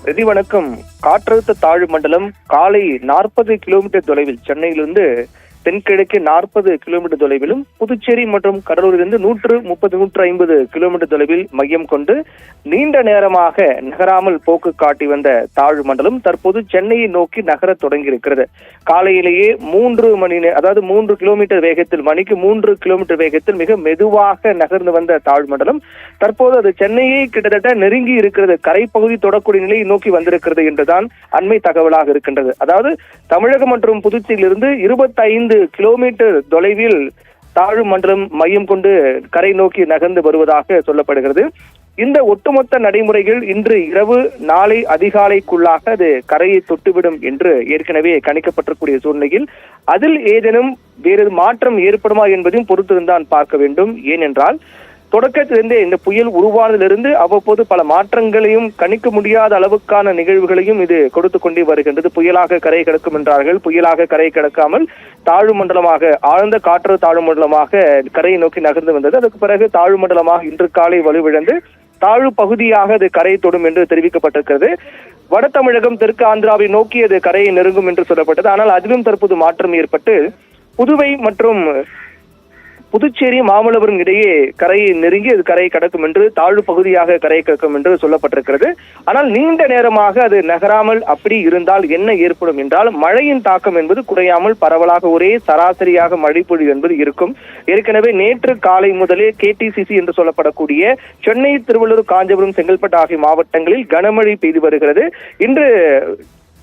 பிரதி வணக்கம். காற்றழுத்த தாழ்வு மண்டலம் காலை 40 கிலோமீட்டர் தொலைவில் சென்னையிலிருந்து தென்கிழக்கு 40 கிலோமீட்டர் தொலைவிலும், புதுச்சேரி மற்றும் கடலூரிலிருந்து 130-150 கிலோமீட்டர் தொலைவில் மையம் கொண்டு நீண்ட நேரமாக நகராமல் போக்கு காட்டி வந்த தாழ்வு மண்டலம் தற்போது சென்னையை நோக்கி நகர தொடங்கியிருக்கிறது. காலையிலேயே 3 கிலோமீட்டர் வேகத்தில், மணிக்கு 3 கிலோமீட்டர் வேகத்தில் மிக மெதுவாக நகர்ந்து வந்த தாழ்வு மண்டலம் தற்போது அது சென்னையை கிட்டத்தட்ட நெருங்கி இருக்கிறது, கரைப்பகுதி தொடக்கூடிய நிலையை நோக்கி வந்திருக்கிறது என்றுதான் அண்மை தகவலாக இருக்கின்றது. அதாவது தமிழகம் மற்றும் புதுச்சேரியிலிருந்து 25 கிலோமீட்டர் தொலைவில் தாழ்வு மண்டலம் மையம் கொண்டு கரை நோக்கி நகர்ந்து வருவதாக சொல்லப்படுகிறது. இந்த ஒட்டுமொத்த நடைமுறைகள் இன்று இரவு நாளை அதிகாலைக்குள்ளாக அது கரையை தொட்டுவிடும் என்று ஏற்கனவே கணிக்கப்பட்டிருக்கூடிய சூழ்நிலையில் அதில் ஏதேனும் வேறு மாற்றம் ஏற்படுமா என்பதையும் பொறுத்திருந்தான் பார்க்க வேண்டும். ஏனென்றால் தொடக்கத்திலிருந்தே இந்த புயல் உருவானதிலிருந்து அவ்வப்போது பல மாற்றங்களையும் கணிக்க முடியாத அளவுக்கான நிகழ்வுகளையும் இது கொடுத்து கொண்டே வருகின்றது. புயலாக கரை கிடக்கும் என்றார்கள், புயலாக கரை கிடக்காமல் தாழ்வு மண்டலமாக, ஆழ்ந்த காற்று தாழ்வு மண்டலமாக கரையை நோக்கி நகர்ந்து வந்தது. அதுக்கு பிறகு தாழ்வு மண்டலமாக இன்று காலை வலுவிழந்து தாழ்வு பகுதியாக அது கரையை தொடும் என்று தெரிவிக்கப்பட்டிருக்கிறது. வட தமிழகம், தெற்கு ஆந்திராவை நோக்கி அது கரையை நெருங்கும் என்று சொல்லப்பட்டது. ஆனால் அதிலும் தற்போது மாற்றம் ஏற்பட்டு புதுவை மற்றும் புதுச்சேரி மாமல்லபுரம் இடையே கரையை நெருங்கி அது கரையை கடக்கும் என்று, தாழ்வு பகுதியாக கரையை கடக்கும் என்று சொல்லப்பட்டிருக்கிறது. ஆனால் நீண்ட நேரமாக அது நகராமல் அப்படி இருந்தால் என்ன ஏற்படும் என்றால், மழையின் தாக்கம் என்பது குறையாமல் பரவலாக ஒரே சராசரியாக மழை பொழிவு என்பது இருக்கும். ஏற்கனவே நேற்று காலை முதலே KTCC என்று சொல்லப்படக்கூடிய சென்னை, திருவள்ளூர், காஞ்சிபுரம், செங்கல்பட்டு ஆகிய மாவட்டங்களில் கனமழை பெய்து வருகிறது. இன்று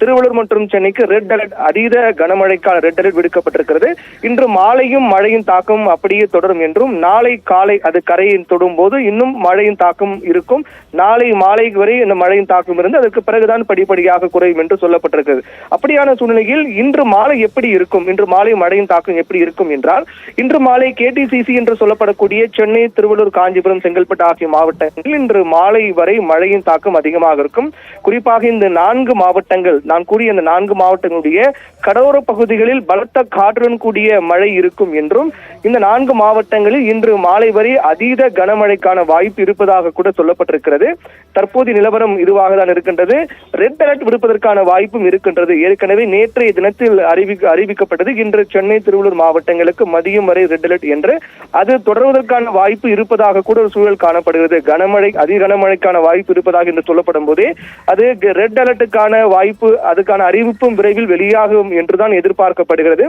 திருவள்ளூர் மற்றும் சென்னைக்கு ரெட் அலர்ட், அதீத கனமழைக்கான ரெட் அலர்ட் விடுக்கப்பட்டிருக்கிறது. இன்று மாலையும் மழையின் தாக்கம் அப்படியே தொடரும் என்றும், நாளை காலை அது கரையை தொடும் போது இன்னும் மழையின் தாக்கம் இருக்கும். நாளை மாலை வரை இந்த மழையின் தாக்கம் இருந்து அதற்கு பிறகுதான் படிப்படியாக குறையும் என்று சொல்லப்பட்டிருக்கிறது. அப்படியான சூழ்நிலையில் இன்று மாலை எப்படி இருக்கும், இன்று மாலை மழையின் தாக்கம் எப்படி இருக்கும் என்றால், இன்று மாலை KTCC என்று சொல்லப்படக்கூடிய சென்னை, திருவள்ளூர், காஞ்சிபுரம், செங்கல்பட்டு ஆகிய மாவட்டங்களில் இன்று மாலை வரை மழையின் தாக்கம் அதிகமாக இருக்கும். குறிப்பாக இந்த 4 மாவட்டங்கள், நான் கூறிய அந்த 4 மாவட்டங்களுடைய கடலோர பகுதிகளில் பலத்த காற்றுடன் கூடிய மழை இருக்கும் என்றும், இந்த 4 மாவட்டங்களில் இன்று மாலை வரை அதீத கனமழைக்கான வாய்ப்பு இருப்பதாக கூட சொல்லப்பட்டிருக்கிறது. தற்போதைய நிலவரம் இதுவாக தான் இருக்கின்றது. ரெட் அலர்ட் விடுப்பதற்கான வாய்ப்பும் இருக்கின்றது. ஏற்கனவே நேற்றைய தினத்தில் அறிவிக்கப்பட்டது. இன்று சென்னை, திருவள்ளூர் மாவட்டங்களுக்கு மதியம் வரை ரெட் அலர்ட் என்று, அது தொடர்வதற்கான வாய்ப்பு இருப்பதாக கூட ஒரு சூழல் காணப்படுகிறது. கனமழை, அதி கனமழைக்கான வாய்ப்பு இருப்பதாக என்று சொல்லப்படும் போதே அது ரெட் அலர்ட்டுக்கான வாய்ப்பு, அதுக்கான அறிவிப்பும் விரைவில் வெளியாகும் என்றுதான் எதிர்பார்க்கப்படுகிறது.